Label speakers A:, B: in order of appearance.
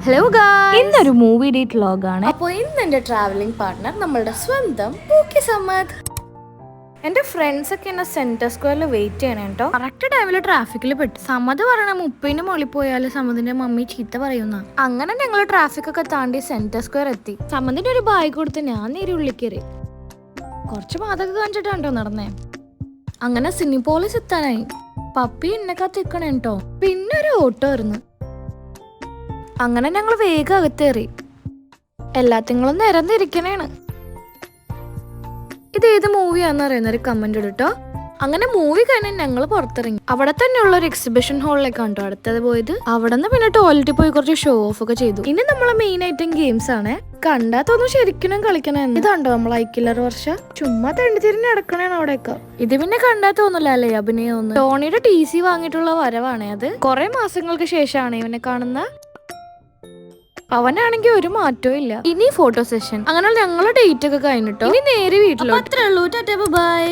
A: Hello guys, ഇന്നൊരു movie date വ്ലോഗാണ്. അപ്പോൾ ഇന്ന് എൻ്റെ ട്രാവലിംഗ് പാർട്ട്ണർ നമ്മളുടെ സ്വന്തം പൂക്കി സമ്മദ്. എൻ്റെ ഫ്രണ്ട്സ് ഒക്കെ എന്നെ സെന്റർ സ്ക്വയറിൽ വെയിറ്റ് ചെയ്യണം കേട്ടോ. കറക്റ്റ് ടൈമിൽ ട്രാഫിക്കിൽ പെട്ടു. സമ്മത് പറയണ 30 മുകളിൽ പോയാൽ സമ്മതിന്റെ മമ്മി ചീത്ത പറയുന്ന. അങ്ങനെ ഞങ്ങൾ ട്രാഫിക് ഒക്കെ താണ്ടി സെന്റർ സ്ക്വയർ എത്തി. സമ്മതിന്റെ ഒരു ബാഗ് കൊടുത്ത് ഞാൻ നേരെ ഉള്ളിൽ കയറി. കുറച്ച് പാതൊക്കെ കാണിച്ചിട്ടാണ്ടോ നടന്നേ. അങ്ങനെ സിനിപോളിസ് എത്താനായി. പപ്പി എന്നെ കാത്തിക്കണേ കേട്ടോ. പിന്നെ ഒരു ഓട്ടോ വരുന്നു. അങ്ങനെ ഞങ്ങൾ വേഗം അകത്തേറി. എല്ലാത്തിങ്ങളും നിരന്നിരിക്കണേണ്. ഇത് ഏത് മൂവിയാന്ന് അറിയുന്നൊരു കമന്റ് ഇട്ടോ. അങ്ങനെ മൂവി കഴിഞ്ഞ് ഞങ്ങൾ പുറത്തിറങ്ങി. അവിടെ തന്നെയുള്ള ഒരു എക്സിബിഷൻ ഹാളിലേക്ക് കണ്ടോ അടുത്തത് പോയത്. അവിടെ നിന്ന് പിന്നെ ടോയ്ലറ്റിൽ പോയി കുറച്ച് ഷോ ഓഫ് ഒക്കെ ചെയ്തു. ഇനി നമ്മളെ മെയിൻ ഐറ്റം ഗെയിംസ് ആണ്. കണ്ടാ തോന്നുന്നു ശരിക്കും കളിക്കണം. ഇതാണ്ടോ നമ്മൾ ഐക്കില്ലർ വർഷ ചുമ്മാ തെണ്ടി തിരിഞ്ഞ് നടക്കണേണ് അവിടെയൊക്കെ. ഇത് പിന്നെ കണ്ടാ തോന്നില്ല അല്ലേ അഭിനയൊന്നും. ടോണിയുടെ TC വാങ്ങിയിട്ടുള്ള വരവാണേ അത്. കുറെ മാസങ്ങൾക്ക് ശേഷമാണ് ഇവനെ കാണുന്ന. അവനാണെങ്കിൽ ഒരു മാറ്റവും ഇല്ല. ഇനി ഫോട്ടോ സെഷൻ. അങ്ങനെ ഞങ്ങളെ ഡേറ്റ് ഒക്കെ കഴിഞ്ഞിട്ടോ. ഇനി നേരെ വീട്ടിലോ. അത്രേ ഉള്ളൂ. Tata bye.